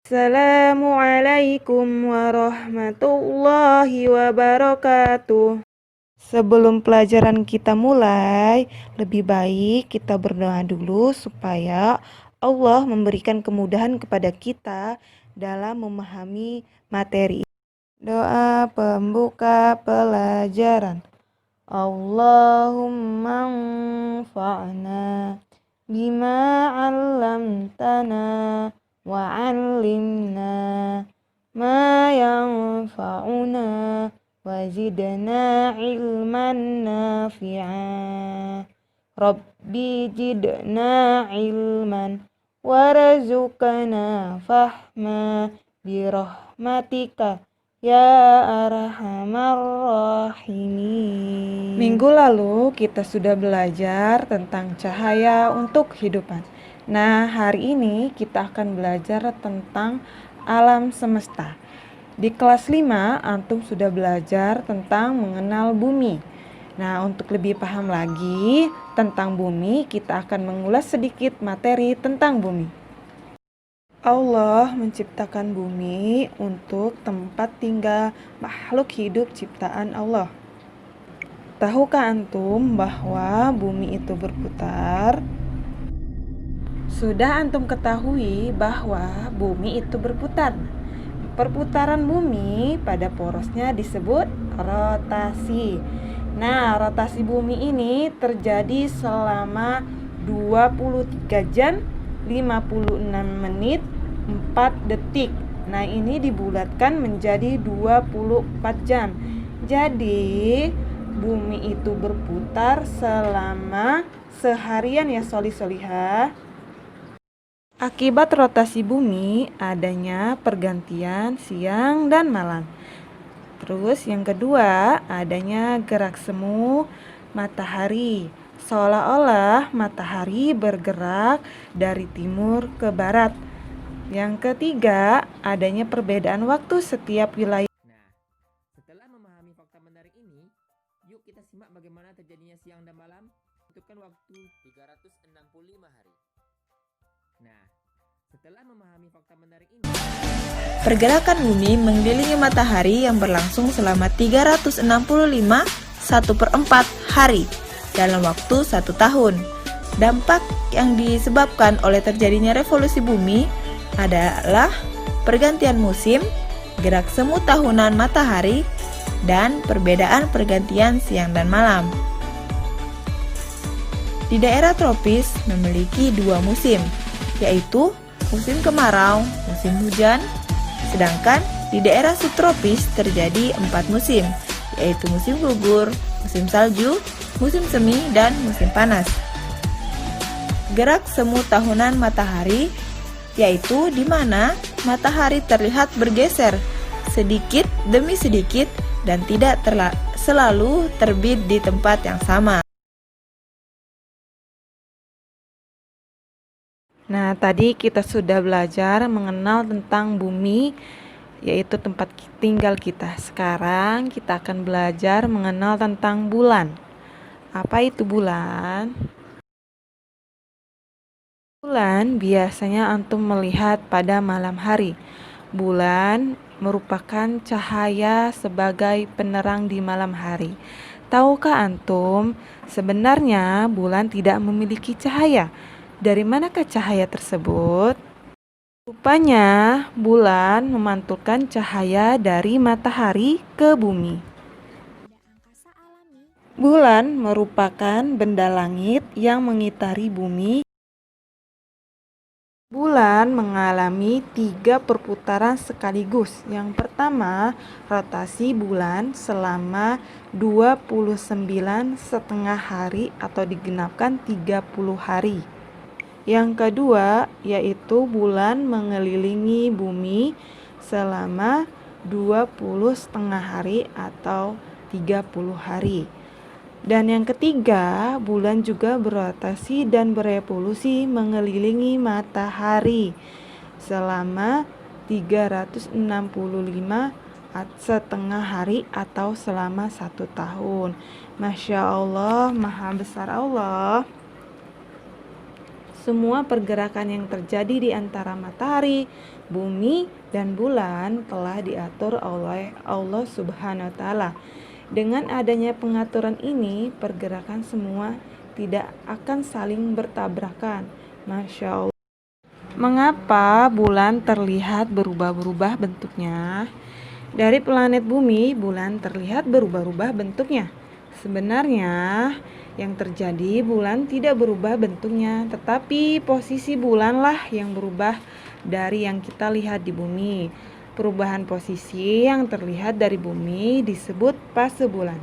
Assalamualaikum warahmatullahi wabarakatuh. Sebelum pelajaran kita mulai, lebih baik kita berdoa dulu supaya Allah memberikan kemudahan kepada kita dalam memahami materi. Doa pembuka pelajaran. Allahumma anfa'na bima 'allamtana wa'allimna ma yanfa'una wazidna ilman nafi'a. Rabbi zidna ilman warzuqna fahma birahmatika ya arhamar rahimin. Minggu lalu kita sudah belajar tentang cahaya untuk kehidupan. Nah, hari ini kita akan belajar tentang alam semesta. Di kelas 5, antum sudah belajar tentang mengenal bumi. Nah, untuk lebih paham lagi tentang bumi, kita akan mengulas sedikit materi tentang bumi. Allah menciptakan bumi untuk tempat tinggal makhluk hidup ciptaan Allah. Tahukah antum bahwa bumi itu berputar? Sudah antum ketahui bahwa bumi itu berputar. Perputaran bumi pada porosnya disebut rotasi. Nah, rotasi bumi ini terjadi selama 23 jam, 56 menit, 4 detik. Nah, ini dibulatkan menjadi 24 jam. Jadi, bumi itu berputar selama seharian ya solihah. Akibat rotasi bumi, adanya pergantian siang dan malam. Terus yang kedua, adanya gerak semu matahari. Seolah-olah matahari bergerak dari timur ke barat. Yang ketiga, adanya perbedaan waktu setiap wilayah. Nah, setelah memahami fakta menarik ini, yuk kita simak bagaimana terjadinya siang dan malam. Tentukan waktu 365 hari. Nah, setelah memahami fakta menarik ini, pergerakan bumi mengelilingi matahari yang berlangsung selama 365 1/4 hari dalam waktu 1 tahun. Dampak yang disebabkan oleh terjadinya revolusi bumi adalah pergantian musim, gerak semu tahunan matahari, dan perbedaan pergantian siang dan malam. Di daerah tropis memiliki 2 musim, yaitu musim kemarau, musim hujan. Sedangkan di daerah subtropis terjadi 4 musim, yaitu musim gugur, musim salju, musim semi, dan musim panas. Gerak semu tahunan matahari yaitu di mana matahari terlihat bergeser sedikit demi sedikit dan tidak selalu terbit di tempat yang sama. Nah, tadi kita sudah belajar mengenal tentang bumi, yaitu tempat tinggal kita. Sekarang kita akan belajar mengenal tentang bulan. Apa itu bulan? Bulan biasanya antum melihat pada malam hari. Bulan merupakan cahaya sebagai penerang di malam hari. Tahukah antum, sebenarnya bulan tidak memiliki cahaya. Dari manakah cahaya tersebut? Rupanya, bulan memantulkan cahaya dari matahari ke bumi. Bulan merupakan benda langit yang mengitari bumi. Bulan mengalami 3 perputaran sekaligus. Yang pertama, rotasi bulan selama 29,5 hari atau digenapkan 30 hari. Yang kedua, yaitu bulan mengelilingi bumi selama 20,5 hari atau 30 hari. Dan yang ketiga, bulan juga berotasi dan berevolusi mengelilingi matahari selama 365,5 hari atau selama 1 tahun. Masya Allah, maha besar Allah. semua pergerakan yang terjadi di antara matahari, bumi, dan bulan telah diatur oleh Allah Subhanahu wa Ta'ala. Dengan adanya pengaturan ini, pergerakan semua tidak akan saling bertabrakan. Masya Allah. Mengapa bulan terlihat berubah-ubah bentuknya? Dari planet bumi, bulan terlihat berubah-ubah bentuknya. Sebenarnya yang terjadi, bulan tidak berubah bentuknya, tetapi posisi bulanlah yang berubah dari yang kita lihat di bumi. Perubahan posisi yang terlihat dari bumi disebut fase bulan.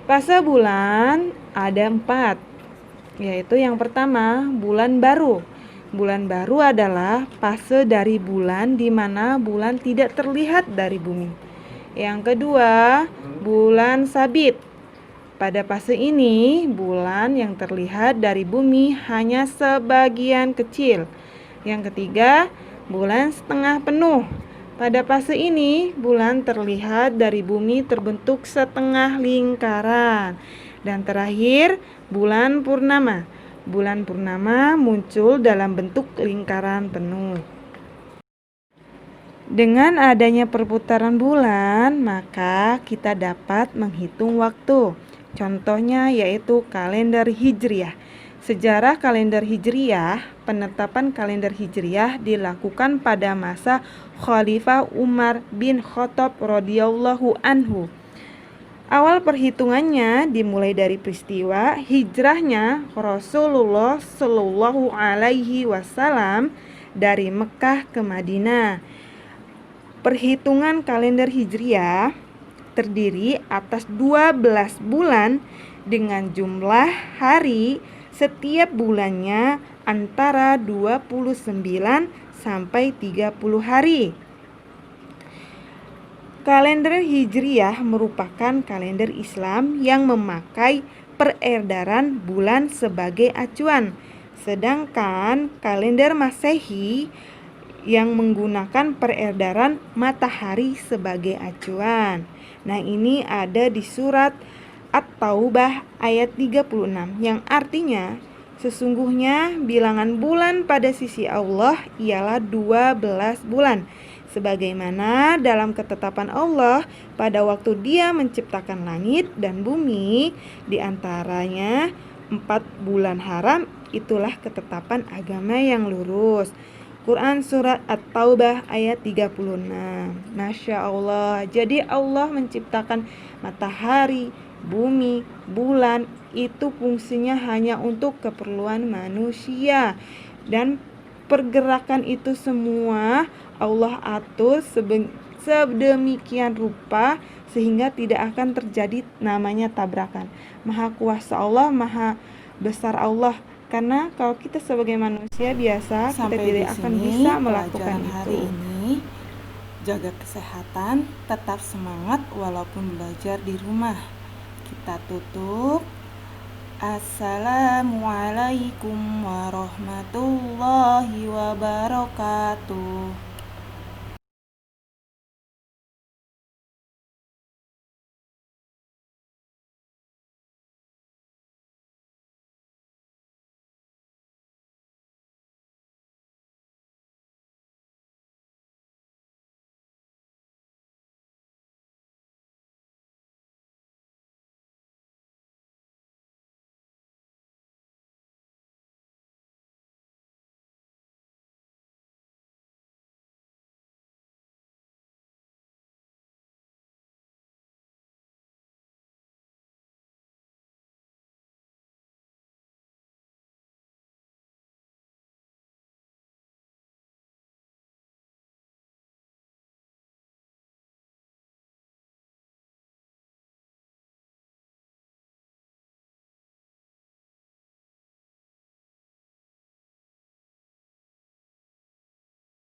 Fase bulan ada 4, yaitu yang pertama, bulan baru. Bulan baru adalah fase dari bulan di mana bulan tidak terlihat dari bumi. Yang kedua, bulan sabit. Pada fase ini, bulan yang terlihat dari bumi hanya sebagian kecil. Yang ketiga, bulan setengah penuh. Pada fase ini, bulan terlihat dari bumi terbentuk setengah lingkaran. Dan terakhir, bulan purnama. Bulan purnama muncul dalam bentuk lingkaran penuh. Dengan adanya perputaran bulan, maka kita dapat menghitung waktu. Contohnya yaitu kalender Hijriah. Sejarah kalender Hijriah, penetapan kalender Hijriah dilakukan pada masa Khalifah Umar bin Khattab radhiyallahu anhu. Awal perhitungannya dimulai dari peristiwa hijrahnya Rasulullah Shallallahu alaihi wasallam dari Mekah ke Madinah. Perhitungan kalender Hijriah terdiri atas 12 bulan dengan jumlah hari setiap bulannya antara 29 sampai 30 hari. Kalender Hijriah merupakan kalender Islam yang memakai peredaran bulan sebagai acuan, sedangkan kalender Masehi yang menggunakan peredaran matahari sebagai acuan. Nah, ini ada di surat At-Taubah ayat 36 yang artinya sesungguhnya bilangan bulan pada sisi Allah ialah 12 bulan. Sebagaimana dalam ketetapan Allah pada waktu Dia menciptakan langit dan bumi, di antaranya 4 bulan haram, itulah ketetapan agama yang lurus. Quran surat At-Taubah ayat 36. Masya Allah. Jadi Allah menciptakan matahari, bumi, bulan, itu fungsinya hanya untuk keperluan manusia. Dan pergerakan itu semua Allah atur sedemikian rupa sehingga tidak akan terjadi namanya tabrakan. Maha kuasa Allah, maha besar Allah. Karena kalau kita sebagai manusia biasa, kita tidak akan bisa melakukan hari ini. Jaga kesehatan, tetap semangat walaupun belajar di rumah. Kita tutup. Assalamualaikum warahmatullahi wabarakatuh.